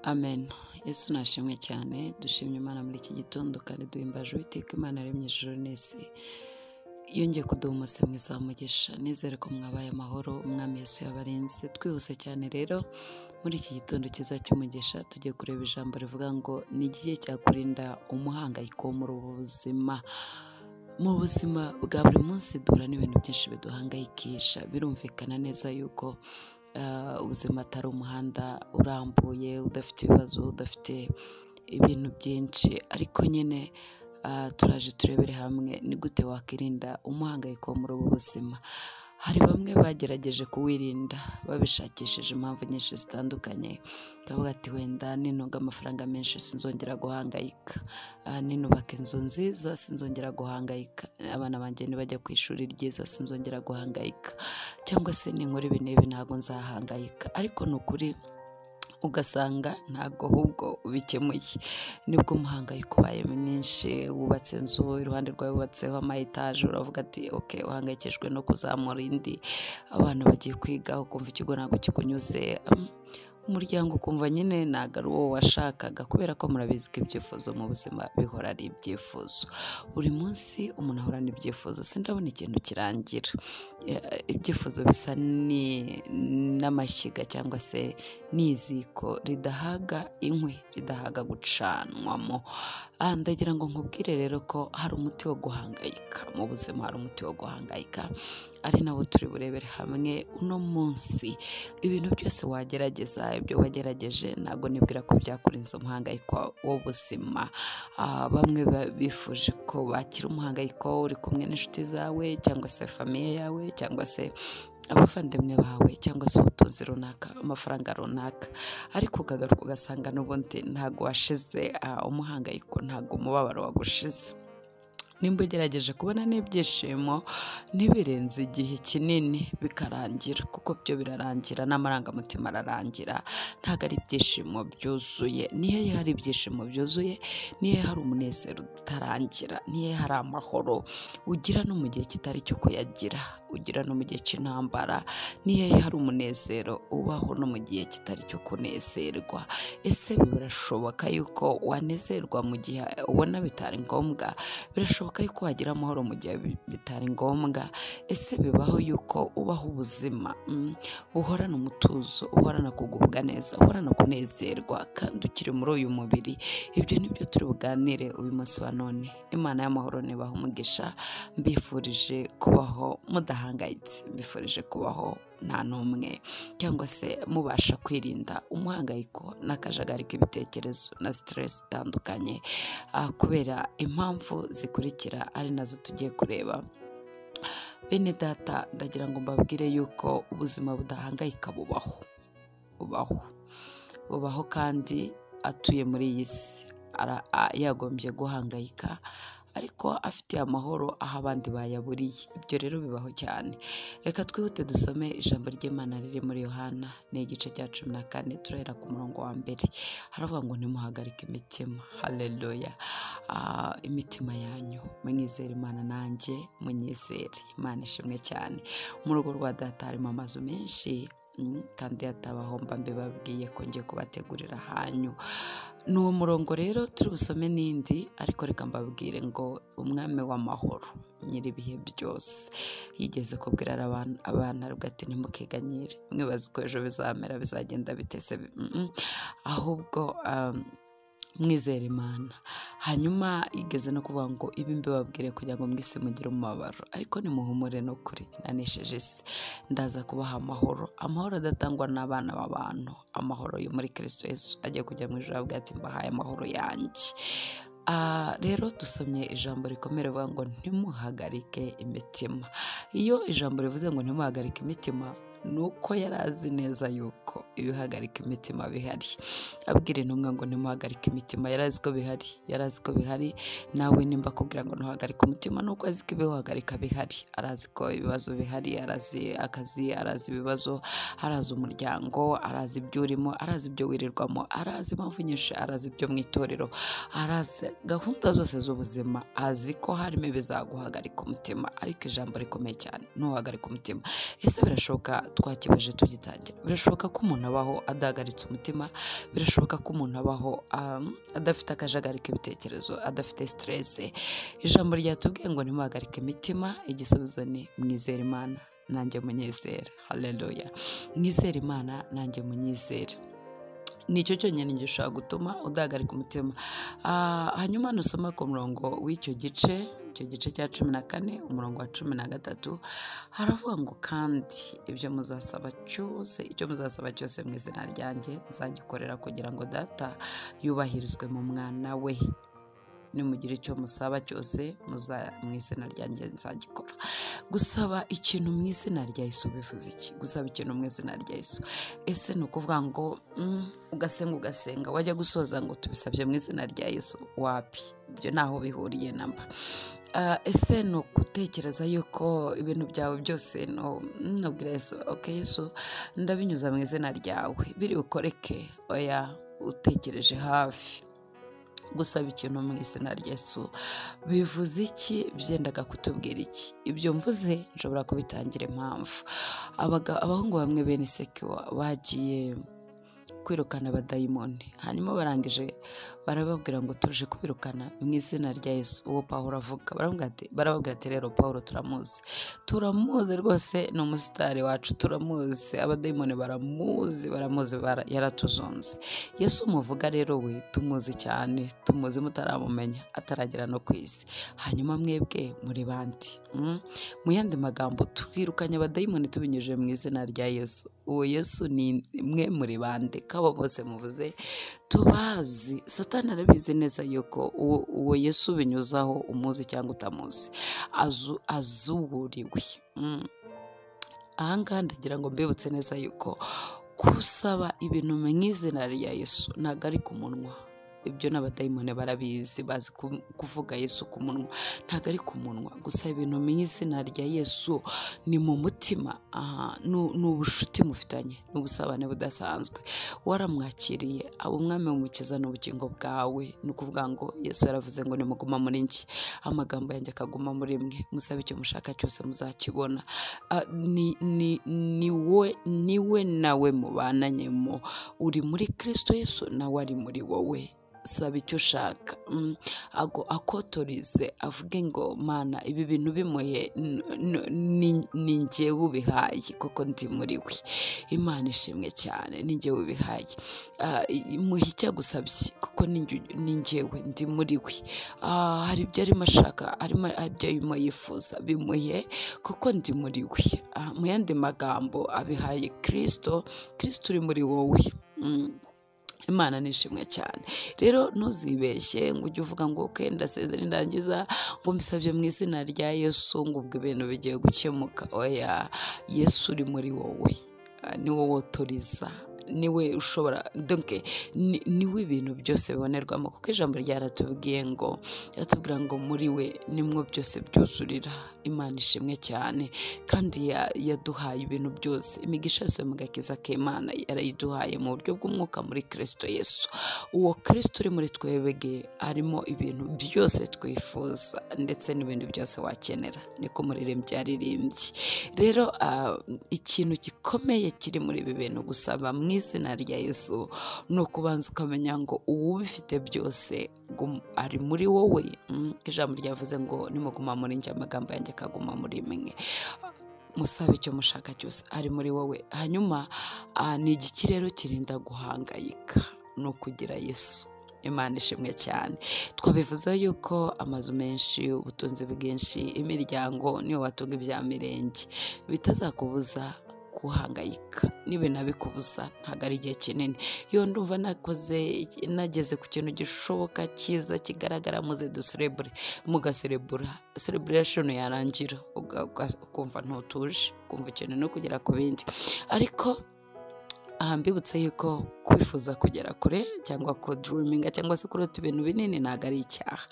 Amen. Yesu nashimwe cyane, dushimye Imana muri iki gitondo kandi duhimbaje Uwiteka Imana yaremye ijuru n'isi. Yongeye kuduha umunsi mwiza w'umugisha. Nizere ko mwabaye amahoro, Umwami Yesu yabarinze. Twihuse cyane rero muri iki gitondo cyiza cy'umugisha tugiye kureba ijambo rivuga ngo ni igihe cya kurinda umuhangayiko muri ubu buzima. Mu buzima bwa buri munsi duhura n'ibintu byinshi biduhangayikisha. Birumvikana neza yuko ubuzima atari umuhanda urambuye udafite ibibazo, udafite ibintu byinshi, ariko nyine turaje turebere hamwe ni gute wakirinda umuhangayiko muri ubu buzima. Hari bamwe bagerageje kuwirinda babishakishije impamvu nyinshi zitandukanye, kavuga ati wenda nintunga amafaranga menshi sinzongera guhangayika, ninubaka inzu nziza sinzongera guhangayika, abana banjye nibajya ku ishuri ryiza sinzongera guhangayika, cyangwa se ninkora ibi n'ibi ntabwo nzahangayika. Ariko ni ukuri ugasanga ntabwo ahubwo ubikemuye, nibwo umuhangayiko ubaye mwinshi. Wubatse inzu, iruhande rwawe wubatseho ama etaje, uravuga ati okay, uhangayikishijwe no kuzamura indi, abana bagiye kwiga ukumva ikigo ntabwo kikunyuze, umuryango ukumva nyine ntabwo ari uwo washakaga, kubera ko murabizi ko ibyifuzo mu buzima bihora ari ibyifuzo. Buri munsi umuntu ahora n'ibyifuzo, sindabona ikintu kirangira. Ibyifuzo bisa n'amashyiga cyangwa se n'iziko ridahaga inkwi, ridahaga gucanwamo. Ndagira ngo nkubwire rero ko hari umuti wo guhangayika mu buzima, hari umuti wo guhangayika, ari nawo turi burebere hamwe uno munsi. Ibintu byose wagerageza, ibyo wagerageje ntabwo nibwira ko byakurinze umuhangayiko w'ubuzima. Bamwe bifuje ko bakira umuhangayiko uri kumwe n'inshuti zawe, cyangwa se famiye yawe, cyangwa se abavandimwe bawe, cyangwa se ubutunzi runaka, amafaranga runaka, ariko ukagaruka ugasanga n'ubundi ntabwo washize umuhangayiko, ntabwo umubabaro wagushize. Nimba ugerageje kubona n'ibyishimo ntibirenze igihe kinini bikarangira, kuko byo birarangira, n'amarangamutima ararangira, ntabwo ari ibyishimo byuzuye. Niyo hari ibyishimo byuzuye, niyo hari umunezero utarangira, niyo hari amahoro ugira no mu gihe kitari cyo kuyagira, ugira no mu gihe cy'intambara, niyo hari umunezero ubaho no mu gihe kitari cyo kunezerwa. Ese birashoboka yuko wanezerwa mu gihe ubona bitari ngombwa? Birashoboka yuko wagira amahoro mu gihe bitari ngombwa? Ese bibaho yuko ubaho ubuzima uhorana umutuzo, uhorana kugubwa neza, uhorana kunezerwa kandi ukiri muri uyu mubiri? Ibyo nibyo turi buganire uyu munsi wa none. Imana y'amahoro nibaha umugisha. Mbifurije kubaho mudahangayitse, mbifurije kubaho nta n'umwe, cyangwa se mubasha kwirinda umuhangayiko n'akajagari k'ibitekerezo na stress itandukanye, kubera impamvu zikurikira ari nazo tugiye kureba. Bene data, ndagira ngo mbabwire yuko ubuzima budahangayika bubaho kandi atuye muri iyi si yagombye guhangayika, ariko afitiye amahoro aho abandi bayaburiye. Ibyo rero bibaho cyane. Reka twihute dusome ijambo ry'Imana riri muri Yohana, ni igice cya 14, turahera ku murongo wa mbere. Haravuga ngo ntimuhagarike imitima. Haleluya. Imitima yanyu mwizere Imana, nanjye munyizere. Imana ishimwe cyane. Mu rugo rwa data harimo amazu menshi, kandi hatabaho mba mbibabwiye ko ngiye kubategurira hanyu. Ni uwo murongo rero turi busome n'indi, ariko reka mbabwire ngo Umwami w'amahoro nyir'ibihe byose yigeze kubwira abana ati ntimukiganyire, mwibaze ko ejo bizamera, bizagenda bitese, ahubwo mwizere Imana. Hanyuma igeze no kuvuga ngo ibi mbibabwire kugira ngo mwese mugire umubabaro, ariko nimuhumure no kuri nanesheje isi, ndaza kubaha amahoro, amahoro adatangwa n'abana b'abantu, amahoro yo muri Kristo Yesu. Agiye kujya mu ijuru avuga ati mbahaye amahoro yanjye. Rero dusomye ijambo rikomeye rivuga ngo ntimuhagarike imitima. Iyo ijambo rivuze ngo ntimuhagarike imitima, nuko yari azi neza yuko ibihagarika imitima bihari. Abwira intumwa ngo ntimuhagarike imitima, yari azi ko bihari. Nawe nimba akubwira ngo ntuhagarike umutima, nuko azi ko ibihagarika bihari. Arazi ko ibibazo bihari, arazi akazi, arazi ibibazo, arazi umuryango, arazi ibyo urimo, arazi ibyo wirirwamo, arazi impamvu nyinshi, arazi ibyo mu itorero, arazi gahunda zose z'ubuzima, azi ko harimo ibizaguhagarika umutima. Ariko ijambo rikomeye cyane, ntuhagarike umutima. Ese birashoboka twakibaje tugitangira. Birashoboka ko umuntu abaho adahagaritse umutima, birashoboka ko umuntu abaho adafite akajagari k'ibitekerezo, adafite stress. Ijambo ryatubwiye ngo ntimuhagarike imitima, igisubizo ni mwizere Imana nanjye munyizere. Haleluya. Mwizere Imana nanjye munyizere. Nicyo cyonyine gishobora gutuma udahagarika umutima. Hanyuma nusoma ku murongo w'icyo gice, icyo gice cya 14 umurongo wa 13, haravuga ngo kandi icyo muzasaba cyose mu izina ryanjye nzagikorera kugira ngo data yubahirizwe mu mwana we. Nimugira icyo musaba cyose mu izina ryanjye nzagikora. Gusaba ikintu mu izina rya Yesu bivuze iki? Gusaba ikintu mu izina rya Yesu, ese ni ukuvuga ngo ugasenga wajya gusoza ngo tubisabye mu izina rya Yesu? Wapi, ibyo ntaho bihuriye namba. Ese ni ukutekereza yuko ibintu byawe byose nubwira Yesu, okay Yesu ndabinyuza mu izina ryawe, biri bukoreke? Oya, utekereje hafi. Gusaba ikintu mu izina rya Yesu bivuze iki? Byendaga kutubwira iki? Ibyo mvuze nshobora kubitangira impamvu. Abahungu bamwe bene Sekiwa bagiye kwirukana abadayimoni, hanyuma barangije barababwira ngo tuje kubirukana mu izina rya Yesu. Uwo Pawulo avuga, barababwira ati rero Pawulo turamuzi rwose, ni umusitari wacu, turamuzi, abadayimoni baramuzi, yaratuzonze. Yesu muvuga rero we tumuzi cyane, tumuzi mutaramumenya, ataragera no ku isi. Hanyuma mwebwe muri bandi? Mu yandi magambo, twirukanye abadayimoni tubinyujije mu izina rya Yesu. Uwo Yesu ni mwe muri bande? Kabo bose muvuze tubazi. Satani arabizi neza yuko uwo Yesu binyuzaho umuzi cyangwa utamuzi, azuburiwe. Ahangaha ndagira ngo mbibutse neza yuko kusaba ibintu mu izina rya Yesu ntabwo ari ku munwa. Ibyo n'abadayimoni barabizi, bazi kuvuga Yesu ku munwa, ntabwo ari ku munwa. Gusa ibintu mu izina rya Yesu ni mu mutima. Ni ubushuti mufitanye, ni ubusabane budasanzwe. Waramwakiriye, abo umwami w'umukiza n'ubugingo bwawe. Ni ukuvuga ngo Yesu yaravuze ngo nimuguma muri njye, amagambo yanjye akaguma muri mwe, musabe icyo mushaka cyose muzakibona. Ni we nawe mubananyemo, uri muri Kristo Yesu nawe ari muri wowe. Saba icyo ushaka, akotorize, avuge ngo Mana ibi bintu bimuhe, ni njyewe ubihaye kuko ndi muri we. Imana ishimwe cyane, ni njyewe ubihaye. Muhe icyo agusabye kuko ni njyewe ndi muri we. Hari ibyo arimo ashaka, harimo ibyo arimo yifuza, bimuhe kuko ndi muri we. Mu yandi magambo, abihaye Kristo uri muri wowe. Imana nishimwe cyane. Rero ntuzibeshye ngo ujye uvuga ngo okay ndasezera ndangiza ngo mbisabye mu izina rya Yesu ngo ubwo ibintu bigiye gukemuka. Oya, Yesu uri muri wowe, ni wowe otoriza, niwe ushobora, niwe ibintu byose bibonerwamo, kuko ijambo ryaratubwiye ngo muri we nimwo byose byuzurira. Imana ishimwe cyane, kandi yaduhaye ibintu byose, imigisha yose mu gakiza k'Imana yarayiduhaye mu buryo bw'umwuka muri Kristo Yesu. Uwo Kristo uri muri twebwe harimo ibintu byose twifuza ndetse n'ibindi byose wakenera, niko umuririmbyi yaririmbye. Rero ikintu gikomeye kiri muri ibi bintu gusaba mu izina rya Yesu ni ukubanza ukamenya ngo uwubifite byose ari muri wowe. Ijambo ryavuze ngo nimuguma muri njye, amagambo yanjye akaguma muri mwe. Musabe icyo mushaka cyose, ari muri wowe. Hanyuma ni igiki rero kirinda guhangayika? ni ukugira Yesu. Imana ishimwe cyane. Twabivuze yuko amazu menshi, ubutunzi bwinshi, imiryango niyo watunga ibya mirenge, bitazakubuza guhangayika. Nibe nabikubuza ntago ari igihe kinini. Iyo ndumva nageze ku kintu gishoboka cyiza kigaragara, muze duserebure, mugaserebura, celebration yarangira ukumva ntutuje, ukumva ikintu no kugera ku bindi. Ariko mbibutse yuko kwifuza kugera kure cyangwa ko dreaminga cyangwa se kurota ibintu binini ntago ari icyaha.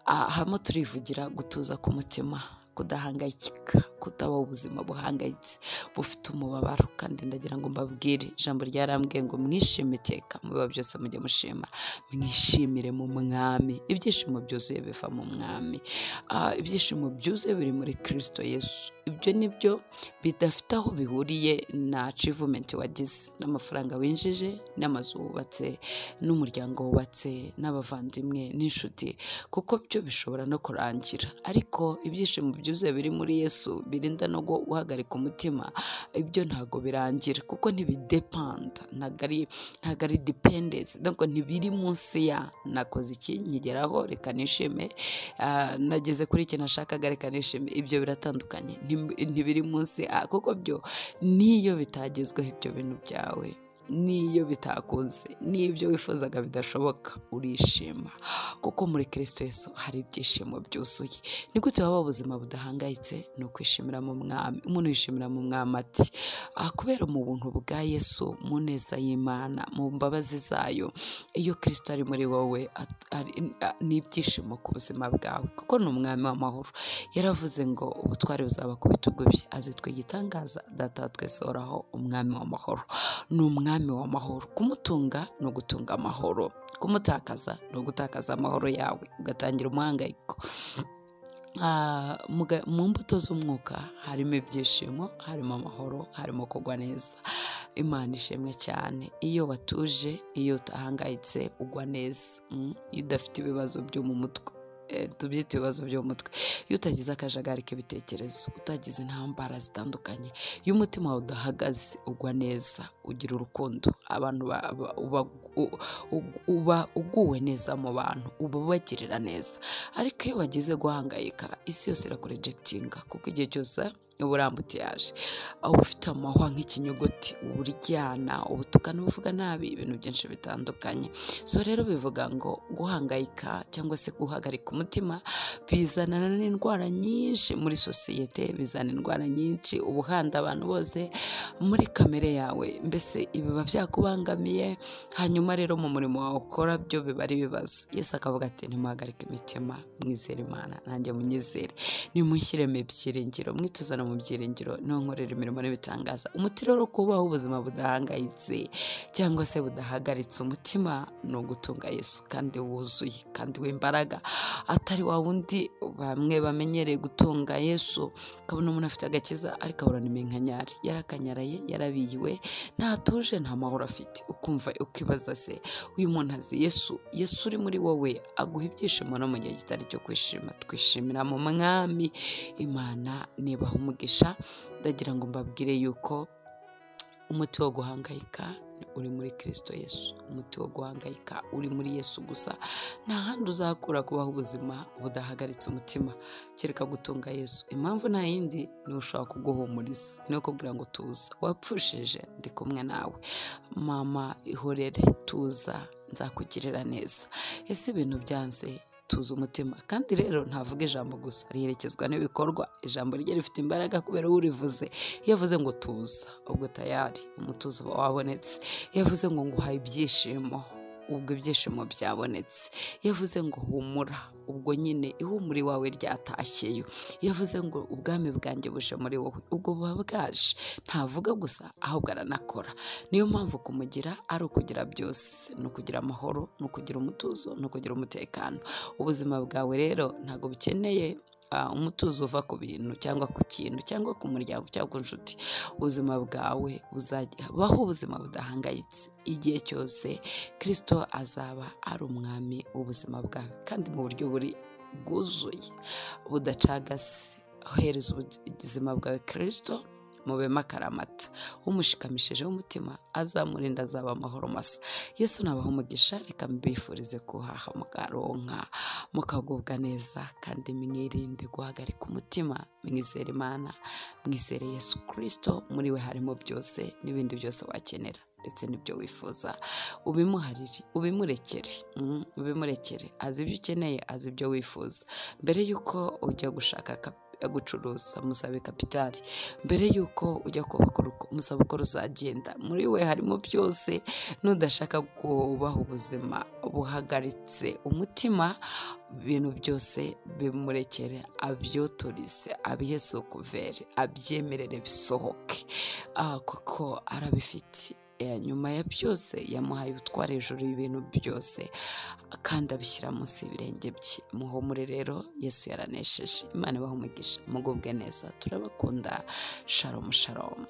Hamo turivugira gutuza ku mutima, kudahangayika, kutaba ubuzima buhangayitse bufite umubabaro. Kandi ndagira ngo mbabwire, ijambo ryarambwiye ngo mwishime iteka, mubiba byose mujye mushima, mwishimire mu mwami. Ibyishimo byuzuye biva mu mwami, ibyishimo byuzuye biri muri Kristo Yesu. ibyo nibyo bidafite aho bihuriye na achievement wagize, n'amafaranga winjije, n'amazu wubatse, n'umuryango wubatse, n'abavandimwe n'inshuti, kuko byo bishobora no kurangira. Ariko ibyishimo byuzuye biri muri Yesu birinda no guhagarika umutima, ibyo ntago birangira kuko ntibidepanda, ntago ari dependence, donc ntibiri munsi ya nakoze iki nkigeraho reka nishime, nageze kuri iki nashakaga reka nishime. Ibyo biratandukanye, ntibiri munsi kuko byo niyo bitagezweho ibyo bintu byawe, niyo bitakunze, n'ibyo wifuzaga bidashoboka, urishima kuko muri Kristo Yesu hari ibyishimo byuzuye. Ni gute waba ubuzima budahangayitse? Ni ukwishimira mu Mwami. Umuntu yishimira mu Mwami ati kubera mu buntu bwa Yesu, mu neza y'Imana, mu mbabazi zayo, iyo Kristo ari muri wowe ni ibyishimo ku buzima bwawe, kuko ni Umwami w'amahoro. Yaravuze ngo ubutware buzaba ku bitugu bye, azitwa igitangaza, Data wa twese uhoraho, Umwami w'amahoro. Ni Umwami w'amahoro. Kumutunga ni ugutunga amahoro, kumutakaza ni ugutakaza amahoro yawe, ugatangira umuhangayiko. Mu mbuto z'umwuka harimo ibyishimo, harimo amahoro, harimo kugwa neza. Imana ishimwe cyane. Iyo watuje, iyo utahangayitse, ugwa neza. Iyo udafite ibibazo byo mu mutwe, tubyita ibibazo byo mu mutwe, iyo utagize akajagari k'ibitekerezo, utagize intambara zitandukanye, iyo umutima wawe udahagaze, ugwa neza, ugira urukundo, abantu uba uguwe neza mu bantu, uba ubagirira neza. Ariko iyo wagize guhangayika, isi yose irakurejegitinga, kuko igihe cyose uburambuti yaje, aho ufite amahwa nk'ikinyogoti, uburyana, ubutukana, ubuvuga nabi, ibintu byinshi bitandukanye. So rero bivuga ngo guhangayika cyangwa se guhagarika umutima bizanana n'indwara nyinshi muri sosiyete, bizana indwara nyinshi, ubuhanda abantu bose muri kamere yawe, mbese ibiba byakubangamiye. Hanyuma rero mu murimo wawe ukora byo biba ari ibibazo. Yesu akavuga ati ntimuhagarike imitima, mwizere Imana, nanjye munyizere, nimushyiremo ibyiringiro, mwituzana mu byiringiro, niho nkorera imirimo n'ibitangaza. Umuti rero kubaho ubuzima budahangayitse cyangwa se budahagaritse umutima ni ugutunga Yesu kandi wuzuye kandi w'imbaraga, atari wa wundi bamwe bamenyereye gutunga Yesu, ukabona umuntu afite agakiza ariko ahorana iminkanyari, yarakanyaraye, yarabiyiwe, ntatuje, nta mahoro afite. Ukumva ukibaza se uyu muntu azi Yesu uri muri wowe aguha ibyishimo no mu gihe kitari cyo kwishima. Twishimira mu Mwami. Imana nibaha umugisha. Ndagira ngo mbabwire yuko umuti wo guhangayika uri muri Kristo Yesu. Umuti wo guhangayika uri muri Yesu gusa. Nta handi uzakura kubaho ubuzima budahagaritse umutima kereka gutunga Yesu. Impamvu nta yindi, ni ushobora kuguhumuriza, ni ukubwira ngo tuza, wapfushije, ndi kumwe nawe, mama ihorere, tuza, nzakugirira neza. Ese ibintu byanze, tuza umutima. Kandi rero ntavuga ijambo gusa, riherekezwa n'ibikorwa. Ijambo rye rifite imbaraga kubera urivuze. Iyo avuze ngo tuza, ubwo tayari umutuzo wabonetse. Iyo avuze ngo nguhaye ibyishimo, ubwo ibyishimo byabonetse. Iyo avuze ngo humura, ubwo nyine ihumuri wawe ryatashyeyo. Iyo avuze ngo ubwami bwanjye buje muri wowe, ubwo buba bwaje. Ntavuga gusa, ahubwo aranakora. Niyo mpamvu kumugira ari ukugira byose, ni ukugira amahoro, ni ukugira umutuzo, ni ukugira umutekano. Ubuzima bwawe rero ntabwo bukeneye umutuzo uva ku bintu cyangwa ku kintu cyangwa ku muryango cyangwa ku nshuti. Ubuzima bwawe buzabaho ubuzima budahangayitse igihe cyose. Kristo azaba ari umwami w'ubuzima bwawe, kandi mu buryo bwuzuye budacagase. Ohereza ubuzima bwawe Kristo, mubema akaramata. Umushikamishije w'umutima azamurinda, azaba amahoro masa. Yesu nabaha umugisha. Reka mbifurize kuhaha mukaronka, mukagubwa neza, kandi mwirinde guhagarika umutima. Mwizere Imana, mwizere Yesu Kristo. Muri we harimo byose, n'ibindi byose wakenera ndetse n'ibyo wifuza. Ubimuharire, ubimurekere. Azi ibyo ukeneye, azi ibyo wifuza. Mbere yuko ujya gushaka gucuruza, musabe kapitali. Mbere yuko ujya kubaka urugo, musabe uko ruzagenda. Muri we harimo byose. Nudashaka kubaho ubuzima buhagaritse umutima, ibintu byose bimurekere, abyotorize, abihe sokuvere, abyemerere bisohoke, kuko arabifite. nyuma ya byose yamuhaye ubutware hejuru y'ibintu byose kandi abishyira munsi y'ibirenge bye. Muhumure rero, Yesu yaranesheje. Imana ibahe umugisha, mugubwe neza, turabakunda. Shalom shalom.